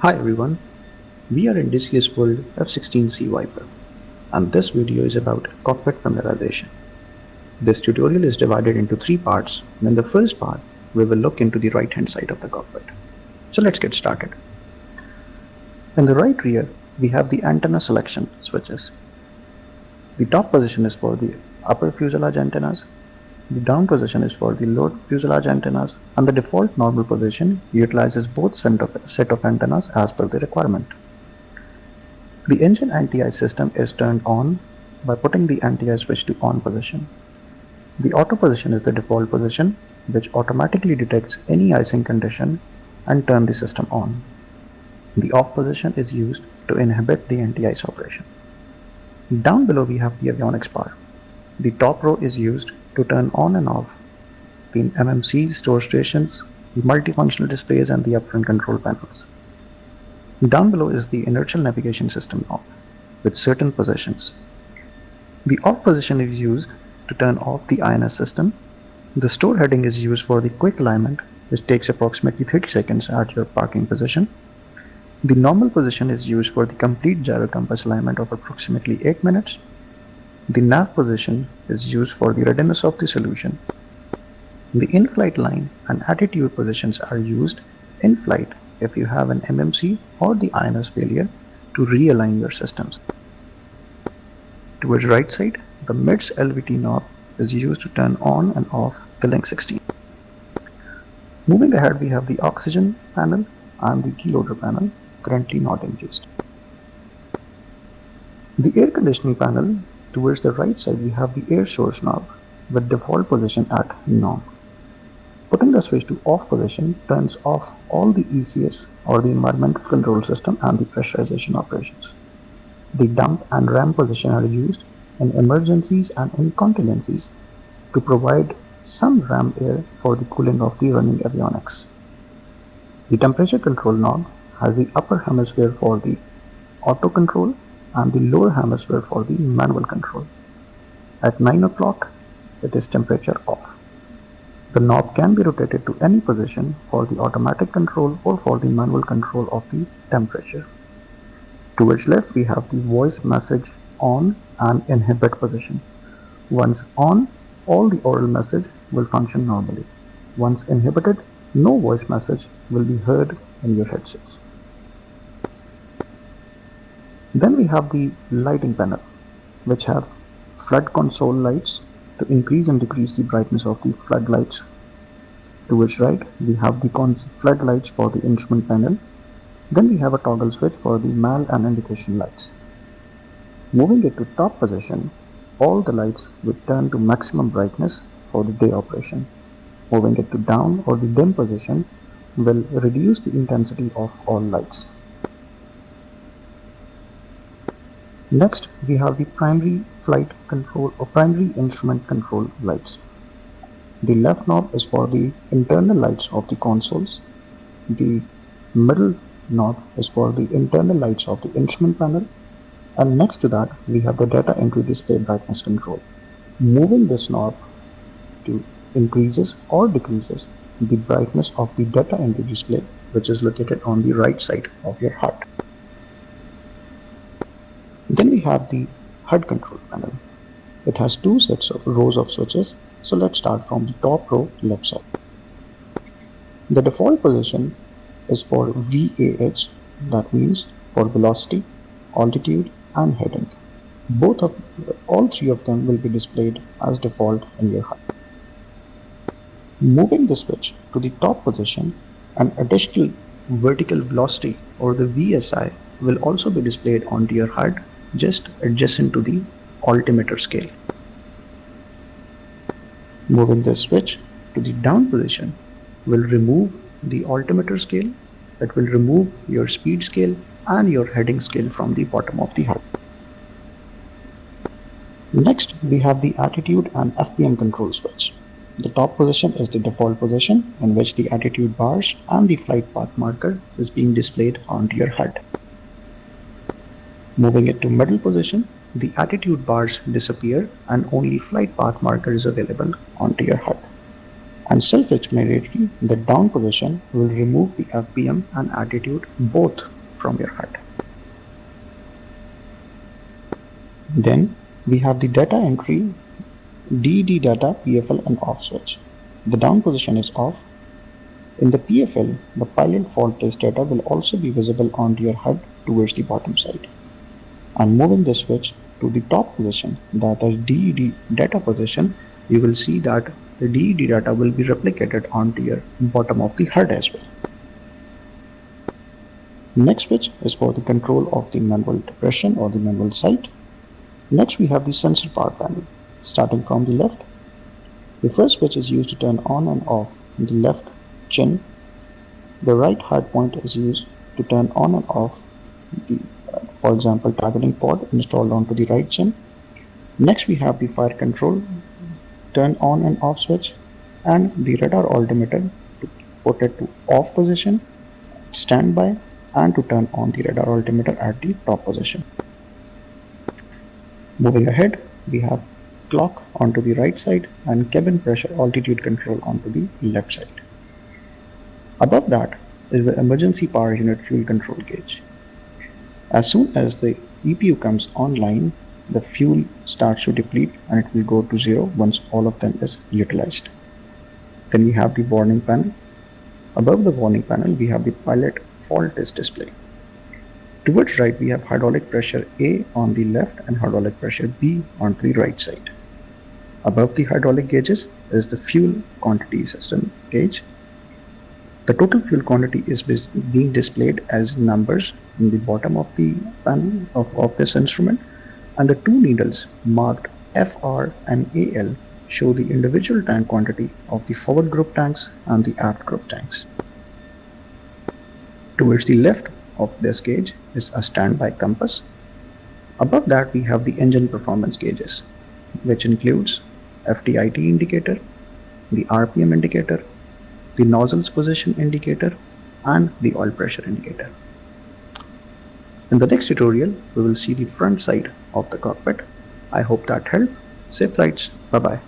Hi everyone, we are in DCS World F-16C Viper, and this video is about cockpit familiarization. This tutorial is divided into three parts, and in the first part, we will look into the right hand side of the cockpit. So let's get started. In the right rear, we have the antenna selection switches. The top position is for the upper fuselage antennas, the down position is for the lower fuselage antennas, and the default normal position utilizes both set of antennas as per the requirement. The engine anti-ice system is turned on by putting the anti-ice switch to on position. The auto position is the default position, which automatically detects any icing condition and turn the system on. The off position is used to inhibit the anti-ice operation. Down below we have the avionics bar. The top row is used to turn on and off the MMC store stations, the multifunctional displays, and the upfront control panels. Down below is the inertial navigation system knob with certain positions. The off position is used to turn off the INS system. The store heading is used for the quick alignment, which takes approximately 30 seconds at your parking position. The normal position is used for the complete gyro compass alignment of approximately 8 minutes. The nav position is used for the readiness of the solution. The in-flight line and attitude positions are used in flight if you have an MMC or the INS failure to realign your systems. Towards right side, the MIDS LVT knob is used to turn on and off the Link 16. Moving ahead, we have the oxygen panel and the keyloader panel, currently not in use. The air conditioning panel, towards the right side we have the air source knob with default position at norm. Putting the switch to off position turns off all the ECS or the environmental control system and the pressurization operations. The dump and ram position are used in emergencies and incontinencies to provide some ram air for the cooling of the running avionics. The temperature control knob has the upper hemisphere for the auto control and the lower hemisphere for the manual control. At 9 o'clock, it is temperature off. The knob can be rotated to any position for the automatic control or for the manual control of the temperature. Towards left, we have the voice message on and inhibit position. Once on, all the oral message will function normally. Once inhibited, no voice message will be heard in your headsets. Then we have the lighting panel, which have flood console lights to increase and decrease the brightness of the floodlights. Towards right, we have the floodlights for the instrument panel. Then we have a toggle switch for the MAL and indication lights. Moving it to top position, all the lights will turn to maximum brightness for the day operation. Moving it to down or the dim position will reduce the intensity of all lights. Next, we have the primary flight control or primary instrument control lights. The left knob is for the internal lights of the consoles. The middle knob is for the internal lights of the instrument panel. And next to that, we have the data entry display brightness control. Moving this knob to increases or decreases the brightness of the data entry display, which is located on the right side of your HUD. Then we have the HUD control panel. It has two sets of rows of switches, so let's start from the top row left side. The default position is for VAH, that means for velocity, altitude and heading. All three of them will be displayed as default in your HUD. Moving the switch to the top position, an additional vertical velocity or the VSI will also be displayed onto your HUD just adjacent to the altimeter scale. Moving the switch to the down position will remove the altimeter scale, it will remove your speed scale and your heading scale from the bottom of the HUD. Next, we have the attitude and FPM control switch. The top position is the default position in which the attitude bars and the flight path marker is being displayed onto your HUD. Moving it to middle position, the attitude bars disappear and only flight path marker is available onto your HUD. And self-explanatory, the down position will remove the FPM and attitude both from your HUD. Then we have the data entry, DD data, PFL and off switch. The down position is off. In the PFL, the pilot fault test data will also be visible onto your HUD towards the bottom side. And moving the switch to the top position, that is DED data position, you will see that the DED data will be replicated onto your bottom of the HUD as well. Next switch is for the control of the manual depression or the manual sight. Next we have the sensor power panel. Starting from the left, the first switch is used to turn on and off the left chin. The right hard point is used to turn on and off the, for example, targeting pod installed onto the right chin. Next we have the fire control, turn on and off switch, and the radar altimeter to put it to off position, standby, and to turn on the radar altimeter at the top position. Moving ahead, we have clock onto the right side and cabin pressure altitude control onto the left side. Above that is the emergency power unit fuel control gauge. As soon as the EPU comes online, the fuel starts to deplete and it will go to zero once all of them is utilized. Then we have the warning panel. Above the warning panel, we have the pilot fault test display. Towards right, we have hydraulic pressure A on the left and hydraulic pressure B on the right side. Above the hydraulic gauges is the fuel quantity system gauge. The total fuel quantity is being displayed as numbers in the bottom of the panel of this instrument, and the two needles marked FR and AL show the individual tank quantity of the forward group tanks and the aft group tanks. Towards the left of this gauge is a standby compass. Above that we have the engine performance gauges, which includes FTIT indicator, the RPM indicator, the nozzles position indicator, and the oil pressure indicator. In the next tutorial, we will see the front side of the cockpit. I hope that helped. Safe flights. Bye-bye.